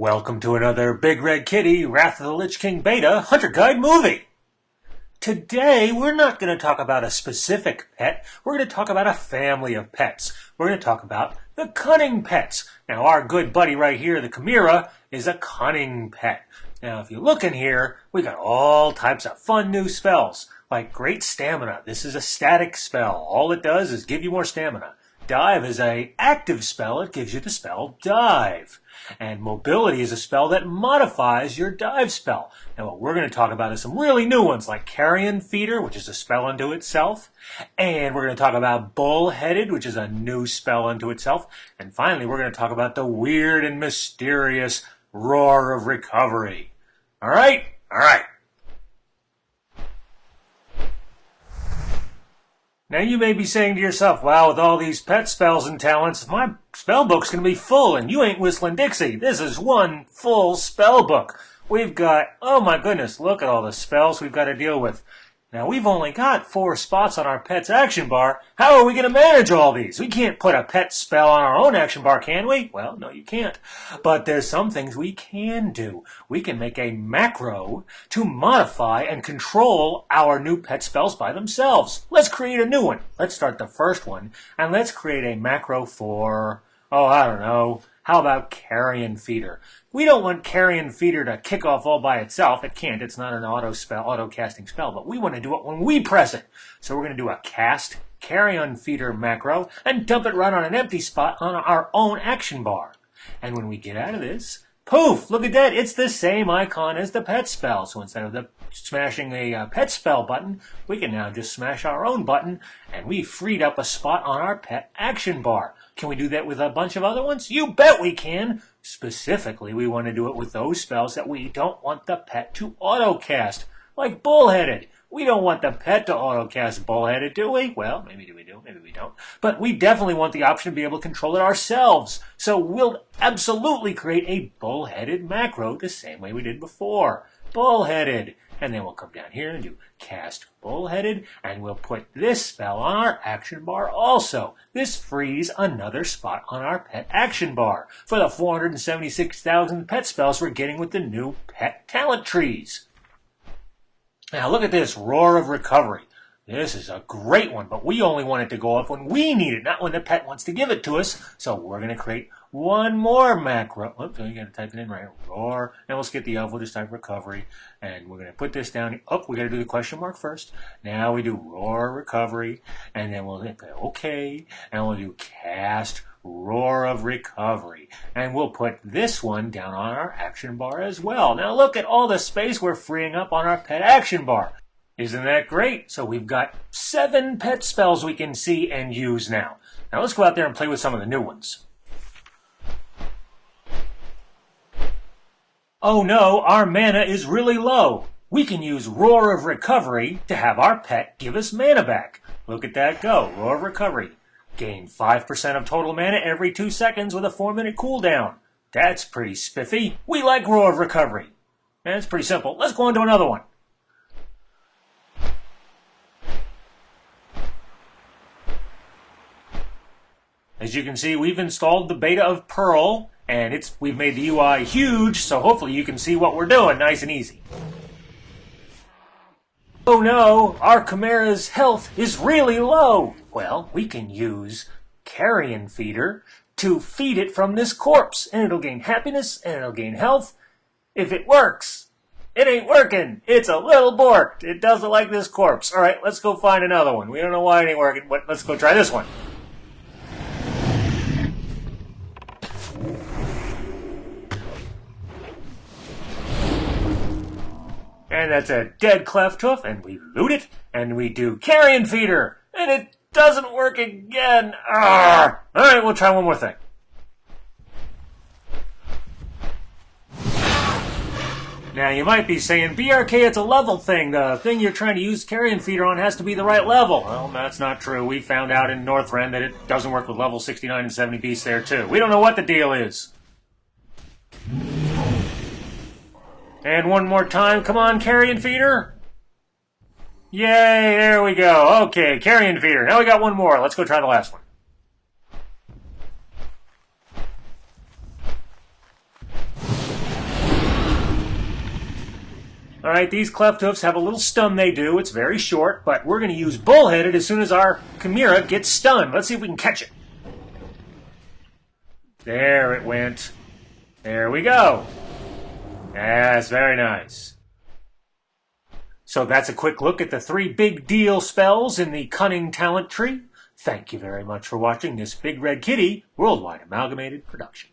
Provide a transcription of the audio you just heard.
Welcome to another Bigredkitty, Wrath of the Lich King Beta Hunter Guide movie. Today, we're not going to talk about a specific pet. We're going to talk about a family of pets. We're going to talk about the cunning pets. Now, our good buddy right here, the Chimera, is a cunning pet. Now, if you look in here, we got all types of fun new spells, like Great Stamina. This is a static spell. All it does is give you more stamina. Dive is an active spell. It gives you the spell Dive. And Mobility is a spell that modifies your dive spell. Now what we're going to talk about is some really new ones like Carrion Feeder, which is a spell unto itself. And we're going to talk about Bullheaded, which is a new spell unto itself. And finally, we're going to talk about the weird and mysterious Roar of Recovery. All right? All right. Now you may be saying to yourself, wow, with all these pet spells and talents, my spell book's going to be full, and you ain't whistling Dixie. This is one full spell book. We've got, oh my goodness, look at all the spells we've got to deal with. Now we've only got 4 spots on our pet's action bar. How are we going to manage all these? We can't put a pet spell on our own action bar, can we? Well, no, you can't. But there's some things we can do. We can make a macro to modify and control our new pet spells by themselves. Let's create a new one. Let's start the first one, and let's create a macro for, oh, I don't know, how about Carrion Feeder? We don't want Carrion Feeder to kick off all by itself. It can't. It's not an auto casting spell, but we want to do it when we press it. So we're going to do a cast Carrion Feeder macro and dump it right on an empty spot on our own action bar. And when we get out of this, poof, look at that. It's the same icon as the pet spell. So instead of smashing a pet spell button, we can now just smash our own button, and we freed up a spot on our pet action bar. Can we do that with a bunch of other ones? You bet we can. Specifically, we want to do it with those spells that we don't want the pet to auto-cast, like Bullheaded. We don't want the pet to auto-cast Bullheaded, do we? Well, maybe we do, maybe we don't. But we definitely want the option to be able to control it ourselves. So we'll absolutely create a Bullheaded macro the same way we did before. Bullheaded. And then we'll come down here and do cast Bullheaded, and we'll put this spell on our action bar also. This frees another spot on our pet action bar for the 476,000 pet spells we're getting with the new pet talent trees. Now look at this Roar of Recovery. This is a great one, but we only want it to go off when we need it, not when the pet wants to give it to us. So we're going to create one more macro. Oops, you got to type it in right. Roar. And we'll skip the elf. We'll just type recovery. And we're going to put this down. Oh, we got to do the question mark first. Now we do Roar Recovery. And then we'll hit OK. And we'll do cast Roar of Recovery. And we'll put this one down on our action bar as well. Now look at all the space we're freeing up on our pet action bar. Isn't that great? So we've got 7 pet spells we can see and use now. Now let's go out there and play with some of the new ones. Oh no, our mana is really low. We can use Roar of Recovery to have our pet give us mana back. Look at that go. Roar of Recovery. Gain 5% of total mana every 2 seconds with a 4-minute cooldown. That's pretty spiffy. We like Roar of Recovery. And it's pretty simple. Let's go on to another one. As you can see, we've installed the beta of Pearl, and we've made the UI huge, so hopefully you can see what we're doing nice and easy. Oh no, our Chimera's health is really low. Well, we can use Carrion Feeder to feed it from this corpse, and it'll gain happiness, and it'll gain health, if it works. It ain't working. It's a little borked. It doesn't like this corpse. All right, let's go find another one. We don't know why it ain't working, but let's go try this one. And that's a dead cleft hoof, and we loot it, and we do Carrion Feeder, and it doesn't work again. Arrgh. All right, we'll try one more thing. Now, you might be saying, BRK, it's a level thing. The thing you're trying to use Carrion Feeder on has to be the right level. Well, that's not true. We found out in Northrend that it doesn't work with level 69 and 70 beasts there, too. We don't know what the deal is. And one more time. Come on, Carrion Feeder. Yay, there we go. Okay, Carrion Feeder. Now we got one more. Let's go try the last one. All right, these cleft hoofs have a little stun they do. It's very short, but we're going to use bullheaded as soon as our Chimera gets stunned. Let's see if we can catch it. There it went. There we go. Yes, very nice. So that's a quick look at the 3 big deal spells in the Cunning Talent tree. Thank you very much for watching this Bigredkitty Worldwide Amalgamated production.